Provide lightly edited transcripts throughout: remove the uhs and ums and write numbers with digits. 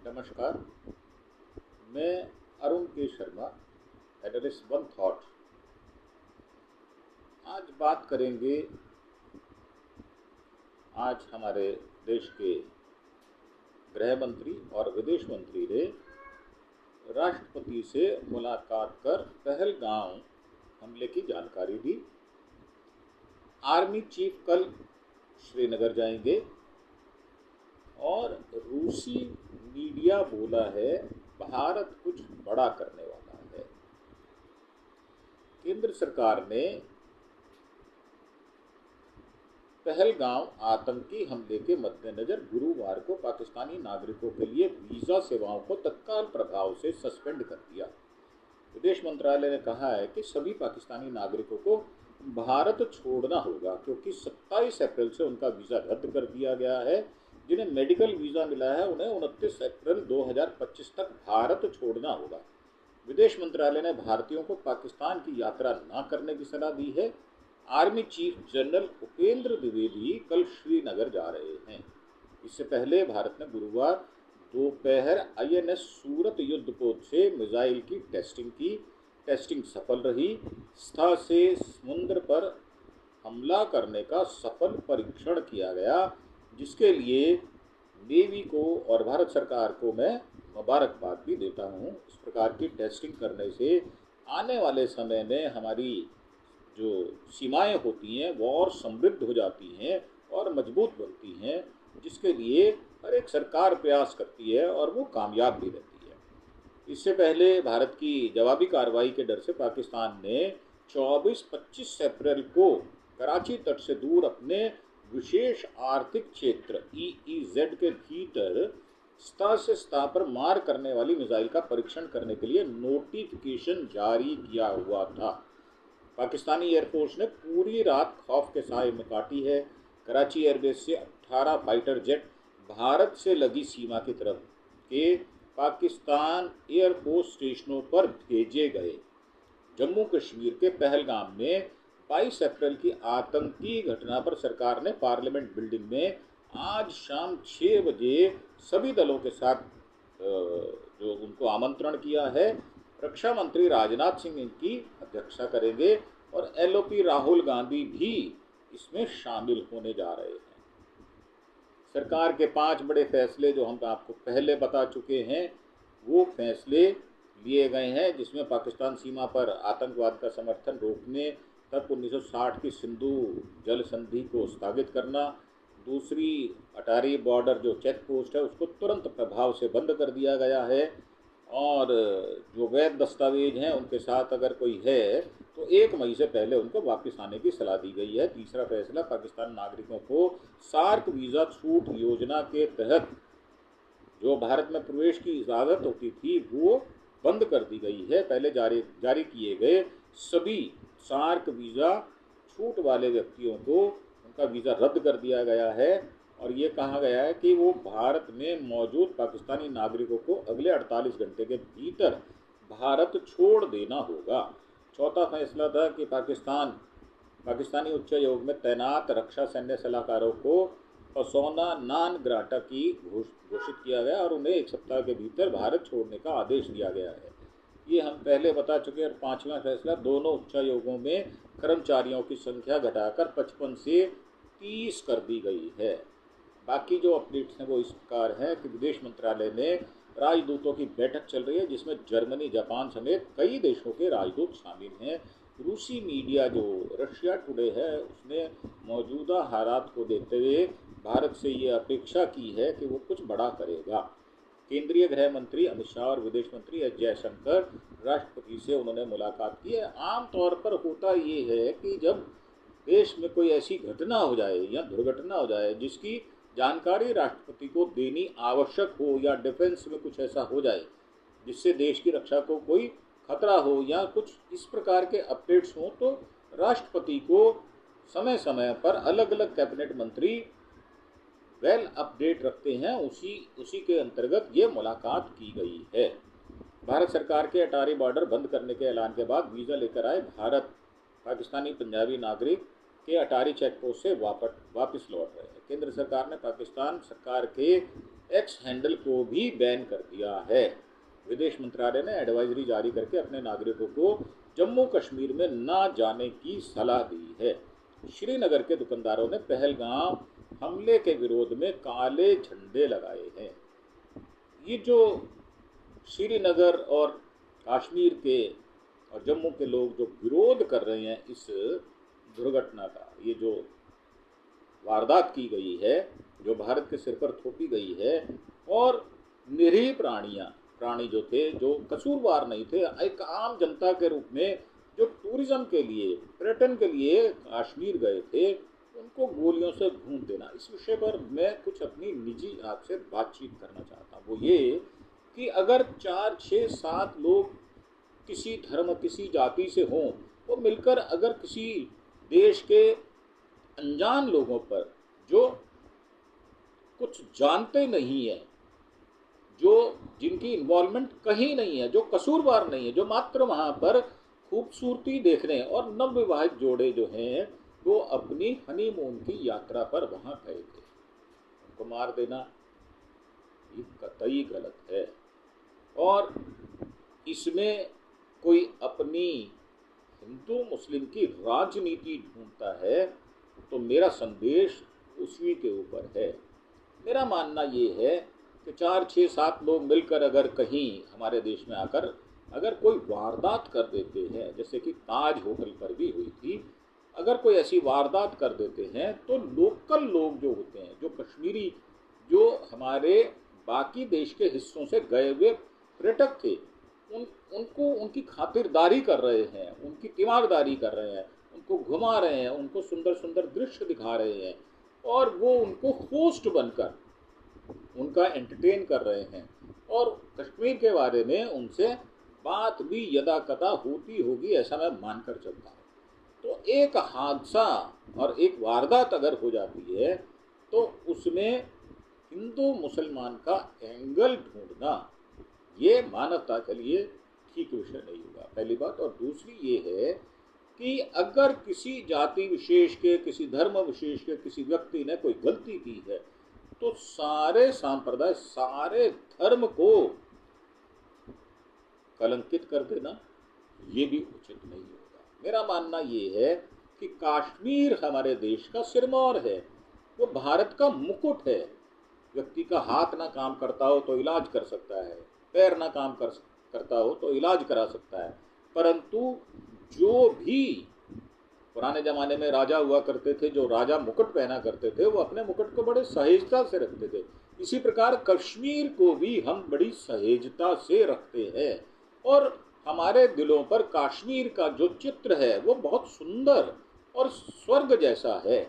नमस्कार। मैं अरुण के शर्मा, एनालिस्ट वन थॉट। आज बात करेंगे। आज हमारे देश के गृह मंत्री और विदेश मंत्री ने राष्ट्रपति से मुलाकात कर पहलगाम हमले की जानकारी दी। आर्मी चीफ कल श्रीनगर जाएंगे और रूसी मीडिया बोला है भारत कुछ बड़ा करने वाला है। केंद्र सरकार ने पहलगाम आतंकी हमले के मद्देनजर गुरुवार को पाकिस्तानी नागरिकों के लिए वीज़ा सेवाओं को तत्काल प्रभाव से सस्पेंड कर दिया। विदेश मंत्रालय ने कहा है कि सभी पाकिस्तानी नागरिकों को भारत छोड़ना होगा क्योंकि 27 अप्रैल से उनका वीज़ा रद्द कर दिया गया है। जिन्हें मेडिकल वीज़ा मिला है उन्हें 29 अप्रैल 2025 तक भारत छोड़ना होगा। विदेश मंत्रालय ने भारतीयों को पाकिस्तान की यात्रा न करने की सलाह दी है। Army chief general Upendra Dwivedi कल श्रीनगर जा रहे हैं। इससे पहले भारत ने गुरुवार दोपहर INS सूरत युद्धपोत से मिसाइल की टेस्टिंग की। टेस्टिंग सफल रही। स्थल से समुद्र पर हमला करने का सफल परीक्षण किया गया, जिसके लिए नेवी को और भारत सरकार को मैं मुबारकबाद भी देता हूँ। इस प्रकार की टेस्टिंग करने से आने वाले समय में हमारी जो सीमाएं होती हैं वो और समृद्ध हो जाती हैं और मजबूत बनती हैं, जिसके लिए हर एक सरकार प्रयास करती है और वो कामयाब भी रहती है। इससे पहले भारत की जवाबी कार्रवाई के डर से पाकिस्तान ने 24-25 अप्रैल को कराची तट से दूर अपने विशेष आर्थिक क्षेत्र EEZ के भीतर सतह से सतह पर मार करने वाली मिसाइल का परीक्षण करने के लिए नोटिफिकेशन जारी किया हुआ था। पाकिस्तानी एयरफोर्स ने पूरी रात खौफ के साए में काटी है। कराची एयरबेस से 18 फाइटर जेट भारत से लगी सीमा की तरफ के पाकिस्तान एयरफोर्स स्टेशनों पर भेजे गए। जम्मू कश्मीर के पहलगाम में 22 अप्रैल की आतंकी घटना पर सरकार ने पार्लियामेंट बिल्डिंग में आज शाम 6 बजे सभी दलों के साथ जो उनको आमंत्रण किया है। रक्षा मंत्री राजनाथ सिंह इनकी अध्यक्षता करेंगे और LOP राहुल गांधी भी इसमें शामिल होने जा रहे हैं। सरकार के 5 बड़े फैसले जो हम आपको पहले बता चुके हैं वो फैसले लिए गए हैं, जिसमें पाकिस्तान सीमा पर आतंकवाद का समर्थन रोकने तक 1960 की सिंधु जल संधि को स्थगित करना, दूसरी अटारी बॉर्डर जो चेक पोस्ट है उसको तुरंत प्रभाव से बंद कर दिया गया है और जो वैध दस्तावेज हैं उनके साथ अगर कोई है तो 1 मई से पहले उनको वापस आने की सलाह दी गई है। तीसरा फैसला, पाकिस्तान नागरिकों को सार्क वीज़ा छूट योजना के तहत जो भारत में प्रवेश की इजाज़त होती थी वो बंद कर दी गई है। पहले जारी किए गए सभी सार्क वीज़ा छूट वाले व्यक्तियों को उनका वीज़ा रद्द कर दिया गया है और ये कहा गया है कि वो भारत में मौजूद पाकिस्तानी नागरिकों को अगले 48 घंटे के भीतर भारत छोड़ देना होगा। चौथा फैसला था कि पाकिस्तानी उच्चायोग में तैनात रक्षा सैन्य सलाहकारों को पर्सोना नॉन ग्राटा की घोषित किया गया और उन्हें 1 सप्ताह के भीतर भारत छोड़ने का आदेश दिया गया है। ये हम पहले बता चुके हैं। और 5वां फैसला, दोनों उच्चायोगों में कर्मचारियों की संख्या घटाकर 55 से 30 कर दी गई है। बाकी जो अपडेट्स हैं वो इस प्रकार हैं कि विदेश मंत्रालय में राजदूतों की बैठक चल रही है, जिसमें जर्मनी, जापान समेत कई देशों के राजदूत शामिल हैं। रूसी मीडिया जो रशिया टुडे है उसने मौजूदा हालात को देखते हुए भारत से ये अपेक्षा की है कि वो कुछ बड़ा करेगा। केंद्रीय गृह मंत्री अमित शाह और विदेश मंत्री एस जयशंकर राष्ट्रपति से उन्होंने मुलाकात की है। आमतौर पर होता ये है कि जब देश में कोई ऐसी घटना हो जाए या दुर्घटना हो जाए जिसकी जानकारी राष्ट्रपति को देनी आवश्यक हो या डिफेंस में कुछ ऐसा हो जाए जिससे देश की रक्षा को कोई खतरा हो या कुछ इस प्रकार के अपडेट्स हों, तो राष्ट्रपति को समय समय पर अलग अलग कैबिनेट मंत्री अपडेट रखते हैं। उसी के अंतर्गत ये मुलाकात की गई है। भारत सरकार के अटारी बॉर्डर बंद करने के ऐलान के बाद वीज़ा लेकर आए पाकिस्तानी पंजाबी नागरिक के अटारी चेक पोस्ट से वापस लौट रहे हैं। केंद्र सरकार ने पाकिस्तान सरकार के एक्स हैंडल को भी बैन कर दिया है। विदेश मंत्रालय ने एडवाइजरी जारी करके अपने नागरिकों को जम्मू कश्मीर में ना जाने की सलाह दी है। श्रीनगर के दुकानदारों ने पहलगाम हमले के विरोध में काले झंडे लगाए हैं। ये जो श्रीनगर और कश्मीर के और जम्मू के लोग जो विरोध कर रहे हैं इस दुर्घटना का, ये जो वारदात की गई है, जो भारत के सिर पर थोपी गई है, और निरीह प्राणी जो थे, जो कसूरवार नहीं थे, एक आम जनता के रूप में जो टूरिज्म के लिए, पर्यटन के लिए कश्मीर गए थे, उनको गोलियों से भून देना, इस विषय पर मैं कुछ अपनी निजी आपसे बातचीत करना चाहता हूँ। वो ये कि अगर 4, 6, 7 लोग किसी धर्म, किसी जाति से हों, वो मिलकर अगर किसी देश के अनजान लोगों पर, जो कुछ जानते नहीं है, जो जिनकी इन्वॉल्वमेंट कहीं नहीं है, जो कसूरवार नहीं है, जो मात्र वहाँ पर खूबसूरती देखने, और नवविवाहित जोड़े जो हैं वो अपनी हनीमून की यात्रा पर वहाँ गए थे, उनको मार देना ये कतई गलत है। और इसमें कोई अपनी हिंदू मुस्लिम की राजनीति ढूंढता है तो मेरा संदेश उसी के ऊपर है। मेरा मानना ये है कि 4, 6, 7 लोग मिलकर अगर कहीं हमारे देश में आकर अगर कोई वारदात कर देते हैं, जैसे कि ताज होटल पर भी हुई थी, अगर कोई ऐसी वारदात कर देते हैं तो लोकल लोग जो होते हैं, जो कश्मीरी, जो हमारे बाकी देश के हिस्सों से गए हुए पर्यटक थे, उनको उनकी खातिरदारी कर रहे हैं, उनकी तीमारदारी कर रहे हैं, उनको घुमा रहे हैं, उनको सुंदर सुंदर दृश्य दिखा रहे हैं, और वो उनको होस्ट बनकर उनका एंटरटेन कर रहे हैं, और कश्मीर के बारे में उनसे बात भी यदा कदा होती होगी, ऐसा मैं मानकर चलता हूँ। तो एक हादसा और एक वारदात अगर हो जाती है तो उसमें हिंदू मुसलमान का एंगल ढूंढना ये मानवता के लिए ठीक विषय नहीं होगा, पहली बात। और दूसरी ये है कि अगर किसी जाति विशेष के, किसी धर्म विशेष के किसी व्यक्ति ने कोई गलती की है तो सारे संप्रदाय, सारे धर्म को कलंकित कर देना ये भी उचित नहीं होगा। मेरा मानना ये है कि कश्मीर हमारे देश का सिरमौर है, वो भारत का मुकुट है। व्यक्ति का हाथ ना काम करता हो तो इलाज कर सकता है, पैर ना काम करता हो तो इलाज करा सकता है, परंतु जो भी पुराने ज़माने में राजा हुआ करते थे, जो राजा मुकुट पहना करते थे, वो अपने मुकुट को बड़े सहेजता से रखते थे। इसी प्रकार कश्मीर को भी हम बड़ी सहेजता से रखते हैं, और हमारे दिलों पर कश्मीर का जो चित्र है वो बहुत सुंदर और स्वर्ग जैसा है।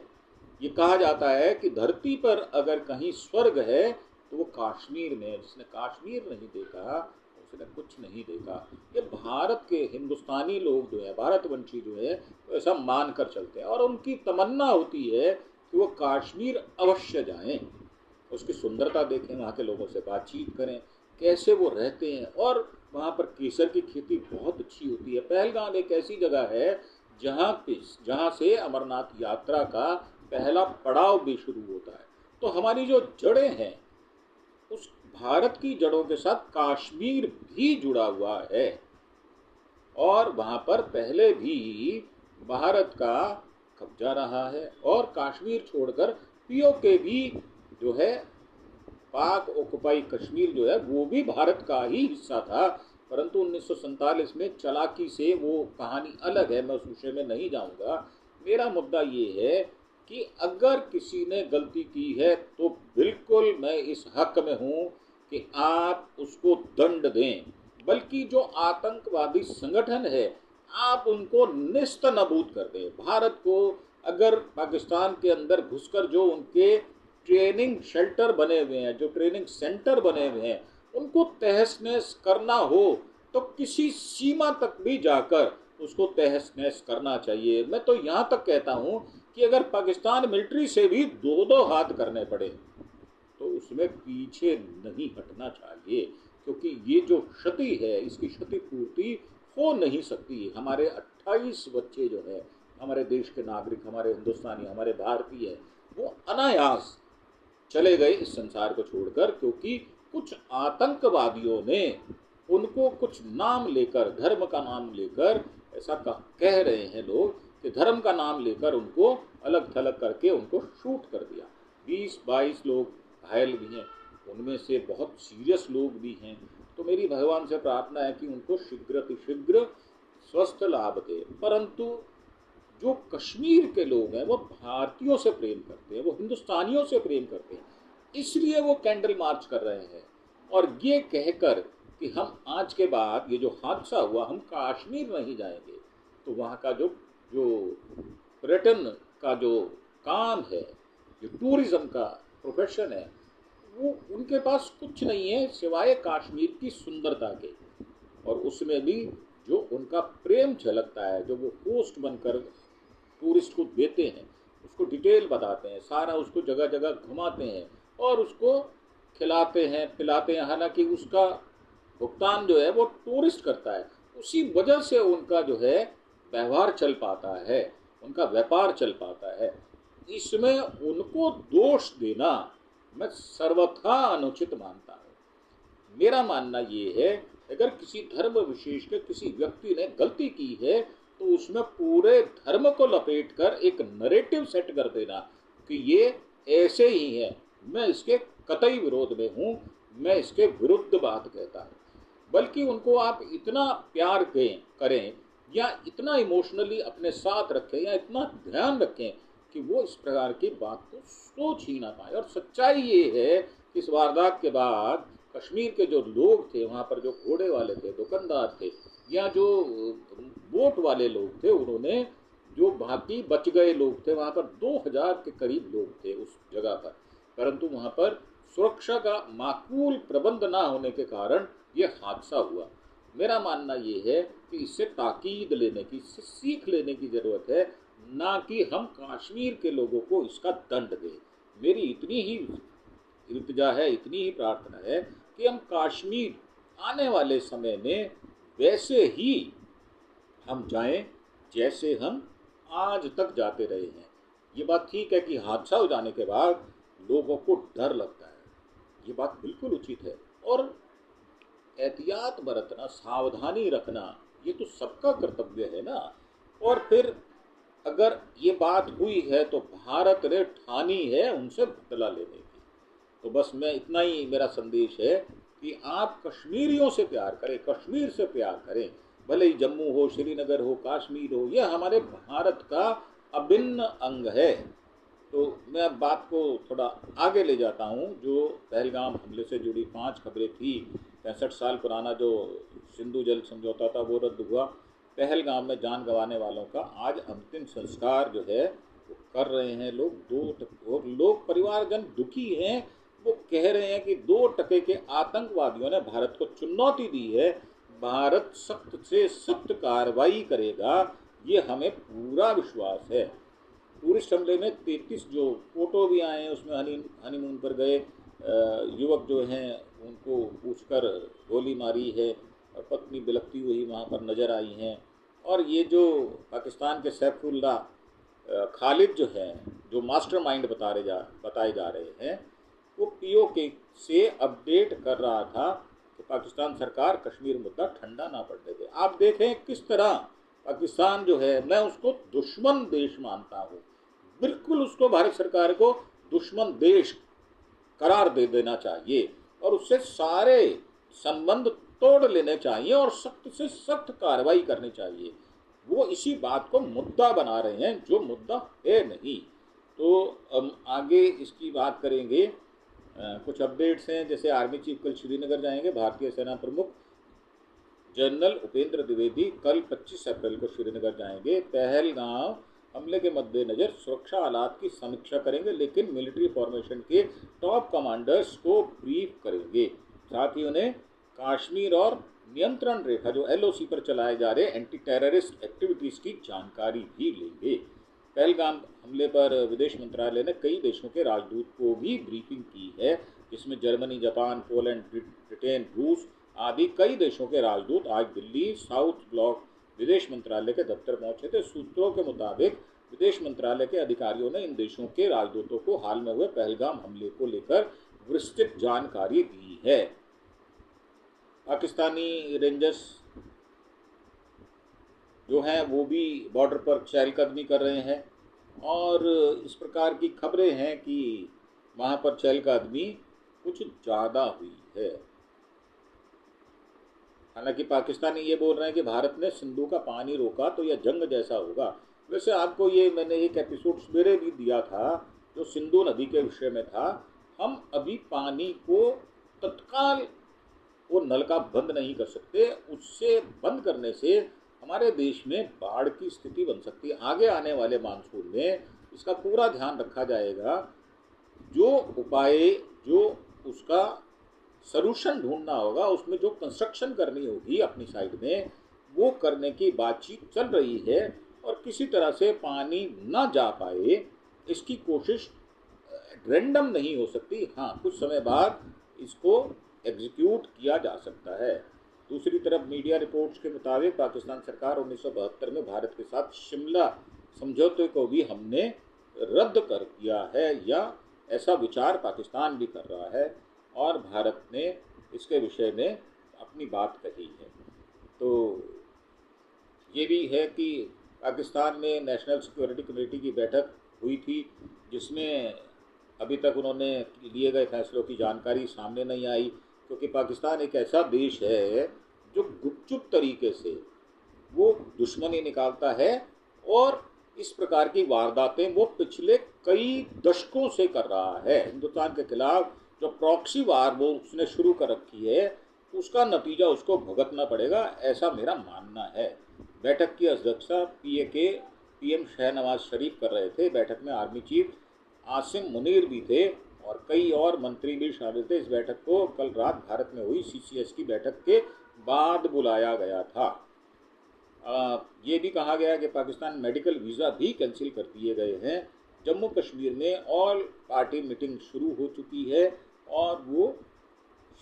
ये कहा जाता है कि धरती पर अगर कहीं स्वर्ग है तो वो कश्मीर में है। जिसने कश्मीर नहीं देखा उसने कुछ नहीं देखा। ये भारत के हिंदुस्तानी लोग जो है, भारतवंशी जो है, वो ऐसा मान कर चलते हैं, और उनकी तमन्ना होती है कि वो कश्मीर अवश्य जाएं, उसकी सुंदरता देखें, वहाँ के लोगों से बातचीत करें, कैसे वो रहते हैं। और वहाँ पर केसर की खेती बहुत अच्छी होती है। पहलगाम एक ऐसी जगह है जहाँ से अमरनाथ यात्रा का पहला पड़ाव भी शुरू होता है। तो हमारी जो जड़ें हैं, उस भारत की जड़ों के साथ कश्मीर भी जुड़ा हुआ है, और वहाँ पर पहले भी भारत का कब्जा रहा है, और कश्मीर छोड़कर पीओके भी जो है, पाक ऑक्युपाई कश्मीर जो है, वो भी भारत का ही हिस्सा था, परंतु 1947 में चालाकी से वो कहानी अलग है, मैं उस विषय में नहीं जाऊंगा। मेरा मुद्दा ये है कि अगर किसी ने गलती की है तो बिल्कुल मैं इस हक में हूँ कि आप उसको दंड दें, बल्कि जो आतंकवादी संगठन है आप उनको निस्त नाबूद कर दें। भारत को अगर पाकिस्तान के अंदर घुसकर जो उनके ट्रेनिंग शेल्टर बने हुए हैं, जो ट्रेनिंग सेंटर बने हुए हैं, उनको तहस नहस करना हो तो किसी सीमा तक भी जाकर उसको तहस नहस करना चाहिए। मैं तो यहाँ तक कहता हूँ कि अगर पाकिस्तान मिलिट्री से भी 2-2 हाथ करने पड़े तो उसमें पीछे नहीं हटना चाहिए, क्योंकि ये जो क्षति है इसकी क्षतिपूर्ति हो नहीं सकती। हमारे 28 बच्चे जो है, हमारे देश के नागरिक, हमारे हिंदुस्तानी, हमारे भारतीय, वो अनायास चले गए इस संसार को छोड़कर, क्योंकि कुछ आतंकवादियों ने उनको कुछ नाम लेकर, धर्म का नाम लेकर, ऐसा कह रहे हैं लोग कि धर्म का नाम लेकर उनको अलग थलग करके उनको शूट कर दिया। 20-22 लोग घायल भी हैं, उनमें से बहुत सीरियस लोग भी हैं। तो मेरी भगवान से प्रार्थना है कि उनको शीघ्र स्वस्थ लाभ दे। परंतु जो कश्मीर के लोग हैं वो भारतीयों से प्रेम करते हैं, वो हिंदुस्तानियों से प्रेम करते हैं, इसलिए वो कैंडल मार्च कर रहे हैं। और ये कहकर कि हम आज के बाद, ये जो हादसा हुआ, हम कश्मीर नहीं जाएंगे, तो वहाँ का जो जो पर्यटन का जो काम है, जो टूरिज्म का प्रोफेशन है, वो उनके पास कुछ नहीं है सिवाय कश्मीर की सुंदरता के। और उसमें भी जो उनका प्रेम झलकता है, जो वो होस्ट बनकर टूरिस्ट को देते हैं, उसको डिटेल बताते हैं, सारा उसको जगह जगह घुमाते हैं और उसको खिलाते हैं पिलाते हैं। हालांकि उसका भुगतान जो है वो टूरिस्ट करता है, उसी वजह से उनका जो है व्यवहार चल पाता है, उनका व्यापार चल पाता है। इसमें उनको दोष देना मैं सर्वथा अनुचित मानता हूँ। मेरा मानना ये है, अगर किसी धर्म विशेष के किसी व्यक्ति ने गलती की है तो उसमें पूरे धर्म को लपेटकर एक नरेटिव सेट कर देना कि ये ऐसे ही है, मैं इसके कतई विरोध में हूँ, मैं इसके विरुद्ध बात कहता हूँ। बल्कि उनको आप इतना प्यार करें या इतना इमोशनली अपने साथ रखें या इतना ध्यान रखें कि वो इस प्रकार की बात को सोच ही ना पाए। और सच्चाई ये है कि इस वारदात के बाद कश्मीर के जो लोग थे, वहाँ पर जो घोड़े वाले थे, दुकानदार थे, या जो बोट वाले लोग थे, उन्होंने, जो बाकी बच गए लोग थे, वहाँ पर 2000 के करीब लोग थे उस जगह पर, परंतु वहाँ पर सुरक्षा का माकूल प्रबंध ना होने के कारण ये हादसा हुआ। मेरा मानना ये है कि इससे ताकीद लेने की, इससे सीख लेने की ज़रूरत है, ना कि हम कश्मीर के लोगों को इसका दंड दें। मेरी इतनी ही इल्तिजा है, इतनी ही प्रार्थना है कि हम कश्मीर आने वाले समय में वैसे ही हम जाएं जैसे हम आज तक जाते रहे हैं। ये बात ठीक है कि हादसा हो जाने के बाद लोगों को डर लगता है, ये बात बिल्कुल उचित है। और एहतियात बरतना, सावधानी रखना, ये तो सबका कर्तव्य है ना। और फिर अगर ये बात हुई है तो भारत ने ठानी है उनसे बदला लेने की। तो बस मैं इतना ही, मेरा संदेश है कि आप कश्मीरियों से प्यार करें, कश्मीर से प्यार करें, भले ही जम्मू हो, श्रीनगर हो, कश्मीर हो, यह हमारे भारत का अभिन्न अंग है। तो मैं बात को थोड़ा आगे ले जाता हूँ। जो पहलगाम हमले से जुड़ी 5 खबरें थी, 65 साल पुराना जो सिंधु जल समझौता था वो रद्द हुआ। पहलगाम में जान गंवाने वालों का आज अंतिम संस्कार जो है वो कर रहे हैं लोग। और लोग, परिवारजन दुखी हैं। वो कह रहे हैं कि 2% के आतंकवादियों ने भारत को चुनौती दी है, भारत सख्त से सख्त कार्रवाई करेगा, ये हमें पूरा विश्वास है। टूरिस्ट हमले में 33 जो फोटो भी आए हैं, उसमें हनीमून पर गए युवक जो हैं उनको पूछकर गोली मारी है और पत्नी बिलखती हुई वहाँ पर नज़र आई हैं। और ये जो पाकिस्तान के सैफुल्ला खालिद जो है, जो मास्टरमाइंड बताए जा रहे हैं, वो पीओके से अपडेट कर रहा था कि पाकिस्तान सरकार कश्मीर मुद्दा ठंडा ना पड़ने दे। आप देखें किस तरह पाकिस्तान जो है, मैं उसको दुश्मन देश मानता हूँ, बिल्कुल उसको, भारत सरकार को दुश्मन देश करार दे देना चाहिए और उससे सारे संबंध तोड़ लेने चाहिए और सख्त से सख्त कार्रवाई करनी चाहिए। वो इसी बात को मुद्दा बना रहे हैं जो मुद्दा है नहीं। तो हम आगे इसकी बात करेंगे। कुछ अपडेट्स हैं, जैसे आर्मी चीफ कल श्रीनगर जाएंगे। भारतीय सेना प्रमुख जनरल उपेंद्र द्विवेदी कल 25 अप्रैल को श्रीनगर जाएंगे। पहलगाम हमले के मद्देनज़र सुरक्षा हालात की समीक्षा करेंगे, लेकिन मिलिट्री फॉर्मेशन के टॉप कमांडर्स को ब्रीफ करेंगे। साथ ही उन्हें कश्मीर और नियंत्रण रेखा जो LOC पर चलाए जा रहे एंटी टेररिस्ट एक्टिविटीज़ की जानकारी भी लेंगे। पहलगाम हमले पर विदेश मंत्रालय ने कई देशों के राजदूत को भी ब्रीफिंग की है, जिसमें जर्मनी, जापान, पोलैंड, ब्रिटेन, रूस आदि कई देशों के राजदूत आज दिल्ली साउथ ब्लॉक विदेश मंत्रालय के दफ्तर पहुंचे थे। सूत्रों के मुताबिक विदेश मंत्रालय के अधिकारियों ने इन देशों के राजदूतों को हाल में हुए पहलगाम हमले को लेकर विस्तृत जानकारी दी है। पाकिस्तानी रेंजर्स जो हैं वो भी बॉर्डर पर चहलकदमी कर रहे हैं और इस प्रकार की खबरें हैं कि वहाँ पर चहलकदमी कुछ ज़्यादा हुई है। हालांकि पाकिस्तानी ये बोल रहे हैं कि भारत ने सिंधु का पानी रोका तो यह जंग जैसा होगा। वैसे आपको ये मैंने एक एपिसोड सवेरे भी दिया था जो सिंधु नदी के विषय में था। हम अभी पानी को तत्काल वो नलका बंद नहीं कर सकते। उससे बंद करने से हमारे देश में बाढ़ की स्थिति बन सकती है। आगे आने वाले मानसून में इसका पूरा ध्यान रखा जाएगा। जो उपाय जो उसका सॉल्यूशन ढूंढना होगा, उसमें जो कंस्ट्रक्शन करनी होगी अपनी साइड में, वो करने की बातचीत चल रही है और किसी तरह से पानी ना जा पाए इसकी कोशिश रैंडम नहीं हो सकती। हाँ, कुछ समय बाद इसको एग्जीक्यूट किया जा सकता है। दूसरी तरफ मीडिया रिपोर्ट्स के मुताबिक पाकिस्तान सरकार 1972 में भारत के साथ शिमला समझौते को भी हमने रद्द कर दिया है, या ऐसा विचार पाकिस्तान भी कर रहा है और भारत ने इसके विषय में अपनी बात कही है। तो ये भी है कि पाकिस्तान में नेशनल सिक्योरिटी कमेटी की बैठक हुई थी जिसमें अभी तक उन्होंने लिए गए फैसलों की जानकारी सामने नहीं आई, क्योंकि पाकिस्तान एक ऐसा देश है जो गुपचुप तरीके से वो दुश्मनी निकालता है और इस प्रकार की वारदातें वो पिछले कई दशकों से कर रहा है। हिंदुस्तान के खिलाफ जो प्रॉक्सी वार वो उसने शुरू कर रखी है, उसका नतीजा उसको भुगतना पड़ेगा, ऐसा मेरा मानना है। बैठक की अध्यक्षता पीएम शहनवाज शरीफ कर रहे थे। बैठक में आर्मी चीफ आसिम मुनीर भी थे और कई और मंत्री भी शामिल थे। इस बैठक को कल रात भारत में हुई सीसीएस की बैठक के बाद बुलाया गया था। ये भी कहा गया कि पाकिस्तान मेडिकल वीज़ा भी कैंसिल कर दिए गए हैं। जम्मू कश्मीर में ऑल पार्टी मीटिंग शुरू हो चुकी है और वो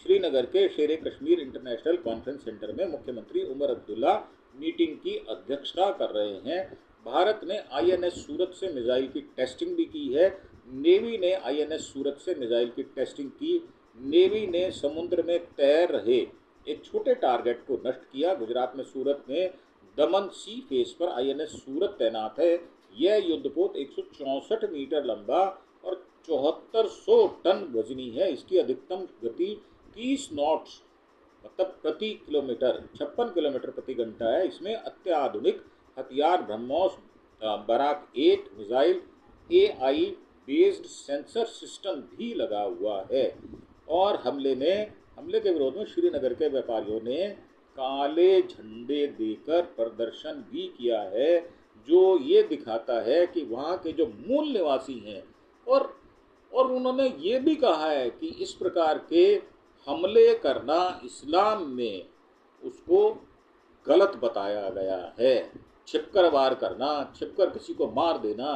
श्रीनगर के शेर कश्मीर इंटरनेशनल कॉन्फ्रेंस सेंटर में मुख्यमंत्री उमर अब्दुल्ला मीटिंग की अध्यक्षता कर रहे हैं। भारत ने आईएनएस सूरत से मिसाइल की टेस्टिंग भी की है। नेवी ने आईएनएस सूरत से मिसाइल की टेस्टिंग की। नेवी ने समुद्र में तैर रहे एक छोटे टारगेट को नष्ट किया। गुजरात में सूरत में दमन सी फेस पर आईएनएस सूरत तैनात है। यह युद्धपोत 164 मीटर लंबा और 7400 टन वजनी है। इसकी अधिकतम गति 30 नॉट्स मतलब प्रति किलोमीटर 56 किलोमीटर प्रति घंटा है। इसमें अत्याधुनिक हथियार BrahMos Barak 8 missile AI based sensor system भी लगा हुआ है। और हमले के विरोध में श्रीनगर के व्यापारियों ने काले झंडे देकर प्रदर्शन भी किया है, जो ये दिखाता है कि वहाँ के जो मूल निवासी हैं और उन्होंने ये भी कहा है कि इस प्रकार के हमले करना इस्लाम में उसको गलत बताया गया है। छिपकर वार करना, छिपकर किसी को मार देना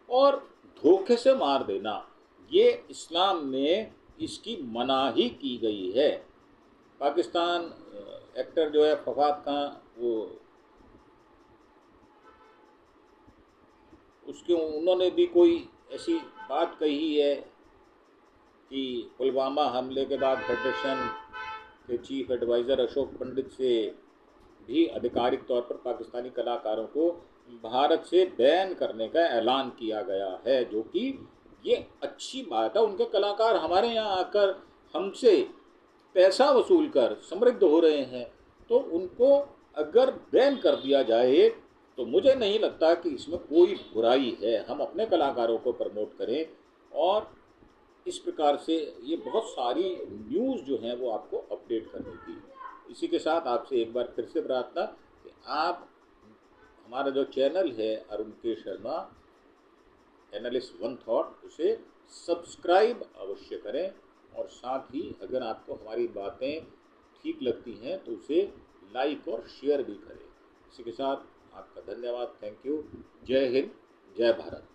और धोखे से मार देना, ये इस्लाम में इसकी मनाही की गई है। पाकिस्तान एक्टर जो है फवाद खान, वो उन्होंने भी कोई ऐसी बात कही है कि पुलवामा हमले के बाद फेडरेशन के चीफ एडवाइज़र अशोक पंडित से भी आधिकारिक तौर पर पाकिस्तानी कलाकारों को भारत से बैन करने का ऐलान किया गया है, जो कि ये अच्छी बात है। उनके कलाकार हमारे यहाँ आकर हमसे पैसा वसूल कर समृद्ध हो रहे हैं, तो उनको अगर बैन कर दिया जाए तो मुझे नहीं लगता कि इसमें कोई बुराई है। हम अपने कलाकारों को प्रमोट करें और इस प्रकार से ये बहुत सारी न्यूज़ जो हैं वो आपको अपडेट करनी थी। इसी के साथ आपसे एक बार फिर से प्रार्थना कि आप हमारा जो चैनल है अरुण के शर्मा एनालिस्ट वन थॉट, उसे सब्सक्राइब अवश्य करें और साथ ही अगर आपको हमारी बातें ठीक लगती हैं तो उसे लाइक और शेयर भी करें। इसी के साथ आपका धन्यवाद। Thank you. जय हिंद, जय भारत।